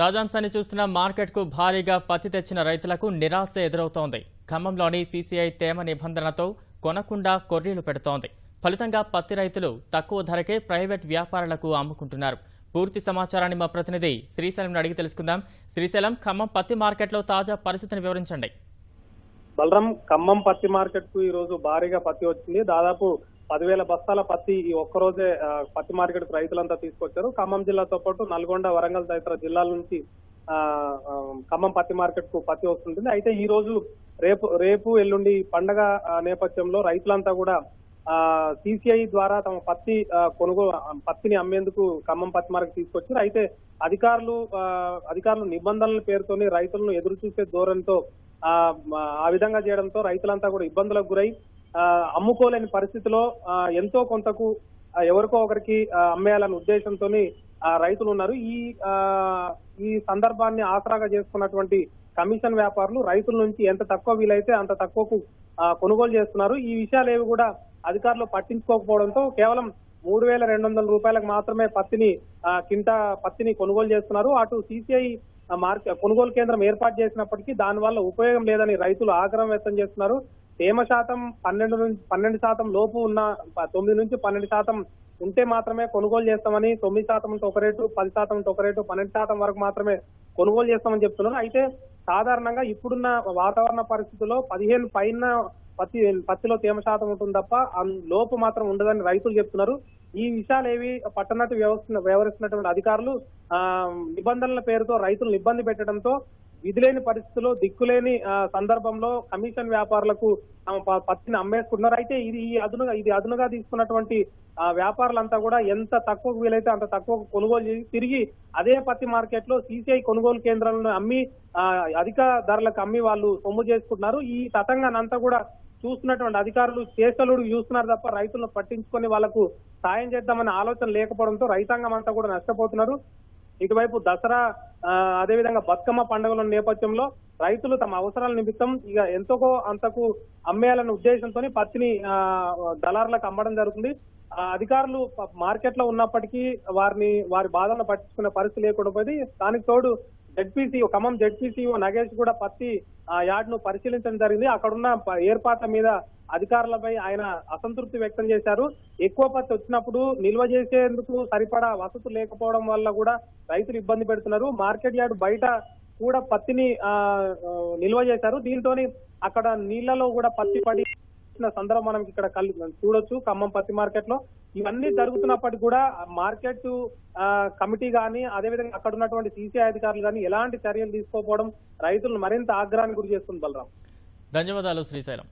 తాజాంశాన్ని చూస్తున్న మార్కెట్కు భారీగా పత్తి తెచ్చిన రైతులకు నిరాశ ఎదురవుతోంది. ఖమ్మంలోని సీసీఐ తేమ నిబంధనతో కొనకుండా కొర్రీలు పెడుతోంది. ఫలితంగా పత్తి రైతులు తక్కువ ధరకే ప్రైవేట్ వ్యాపారులకు అమ్ముకుంటున్నారు. పూర్తి సమాచారాన్ని మా ప్రతినిధి శ్రీశైలం అడిగి తెలుసుకుందాం. శ్రీశైలం, ఖమ్మం పత్తి మార్కెట్లో తాజా పరిస్థితిని వివరించండి. బలరాం, ఖమ్మం పత్తి మార్కెట్ కు ఈ రోజు భారీగా పత్తి వచ్చింది. దాదాపు 10,000 బస్తాల పత్తి ఈ ఒక్కరోజే పత్తి మార్కెట్ కు రైతులంతా తీసుకొచ్చారు. ఖమ్మం జిల్లాతో పాటు నల్గొండ, వరంగల్ తదితర జిల్లాల నుంచి ఖమ్మం పత్తి మార్కెట్ కు పత్తి వస్తుంటుంది. అయితే ఈ రోజు రేపు ఎల్లుండి పండగ నేపథ్యంలో రైతులంతా కూడా సిసిఐ ద్వారా తమ పత్తిని అమ్మేందుకు ఖమ్మం పత్తి మార్కెట్ తీసుకొచ్చారు. అయితే అధికారులు నిబంధనల పేరుతోని రైతులను ఎదురు చూసే ధోరణితో ఆ విధంగా చేయడంతో రైతులంతా కూడా ఇబ్బందులకు గురై అమ్ముకోలేని పరిస్థితిలో ఎంతో కొంతకు ఎవరికో ఒకరికి అమ్మేయాలనే ఉద్దేశంతో రైతులు ఉన్నారు. ఈ సందర్భాన్ని ఆసరాగా చేసుకున్నటువంటి కమిషన్ వ్యాపారులు రైతుల నుంచి ఎంత తక్కువ వీలైతే అంత తక్కువకు కొనుగోలు చేస్తున్నారు. ఈ విషయాలు ఏవి కూడా అధికారులు పట్టించుకోకపోవడంతో కేవలం 3,200 రూపాయలకు మాత్రమే పత్తిని కొనుగోలు చేస్తున్నారు. అటు సిసిఐ కొనుగోలు కేంద్రం ఏర్పాటు చేసినప్పటికీ దానివల్ల ఉపయోగం లేదని రైతులు ఆగ్రహం వ్యక్తం చేస్తున్నారు. తేమ శాతం 12% లోపు ఉన్న 9 నుంచి 12% ఉంటే మాత్రమే కొనుగోలు చేస్తామని, 9% ఉంటే ఒక రేటు, 10% ఉంటే ఒక రేటు, 12% వరకు మాత్రమే కొనుగోలు చేస్తామని చెప్తున్నారు. అయితే సాధారణంగా ఇప్పుడున్న వాతావరణ పరిస్థితుల్లో 15 పైన పత్తిలో తేమ శాతం ఉంటుంది తప్ప లోపు మాత్రం ఉండదని రైతులు చెప్తున్నారు. ఈ విషయాలు ఏవి పట్టణట్టు వ్యవహరిస్తున్నటువంటి అధికారులు నిబంధనల పేరుతో రైతులను ఇబ్బంది పెట్టడంతో విధిలేని పరిస్థితుల్లో దిక్కులేని సందర్భంలో కమిషన్ వ్యాపారులకు తమ పత్తిని అమ్మేసుకుంటున్నారు. అయితే ఇది అదునుగా తీసుకున్నటువంటి వ్యాపారులంతా కూడా ఎంత తక్కువ వీలైతే అంత తక్కువ కొనుగోలు చేసి తిరిగి అదే పత్తి మార్కెట్ లో సిసిఐ కొనుగోలు కేంద్రాలను అమ్మి అధిక ధరలకు అమ్మి వాళ్ళు సొమ్ము చేసుకుంటున్నారు. ఈ తతంగానంతా కూడా చూస్తున్నటువంటి అధికారులు చేష్టలుడు చూస్తున్నారు తప్ప రైతులను పట్టించుకొని వాళ్లకు సాయం చేద్దామనే ఆలోచన లేకపోవడంతో రైతాంగం అంతా కూడా నష్టపోతున్నారు. ఇటువైపు దసరా అదేవిధంగా బతుకమ్మ పండుగల నేపథ్యంలో రైతులు తమ అవసరాల నిమిత్తం ఇక ఎంతకో అంతకు అమ్మేయాలనే ఉద్దేశంతో పత్తిని దళారులకు అమ్మడం జరుగుతుంది. అధికారులు మార్కెట్ లో ఉన్నప్పటికీ వారి బాధలను పట్టించుకునే పరిస్థితి లేకుండా పోయింది. దానికి తోడు ఖమ్మం జెడ్పీసీఓ నగేష్ కూడా పత్తి యార్డ్ ను పరిశీలించడం జరిగింది. అక్కడున్న ఏర్పాట్ల మీద అధికారులపై ఆయన అసంతృప్తి వ్యక్తం చేశారు. ఎక్కువ పత్తి వచ్చినప్పుడు నిల్వ చేసేందుకు సరిపడా వసతులు లేకపోవడం వల్ల కూడా రైతులు ఇబ్బంది పెడుతున్నారు. మార్కెట్ యార్డ్ బయట కూడా పత్తిని నిల్వ చేశారు. దీంతో అక్కడ నీళ్లలో కూడా పత్తి పడి సందర్భం మనం ఇక్కడ చూడొచ్చు. ఖమ్మం పత్తి మార్కెట్ లో ఇవన్నీ జరుగుతున్నప్పటికీ కూడా మార్కెట్ కమిటీ గానీ అదేవిధంగా అక్కడ ఉన్నటువంటి సిసిఐ అధికారులు గానీ ఎలాంటి చర్యలు తీసుకోకపోవడం రైతులను మరింత ఆగ్రహానికి గురి చేస్తుంది. బలరాం, ధన్యవాదాలు శ్రీశైలం.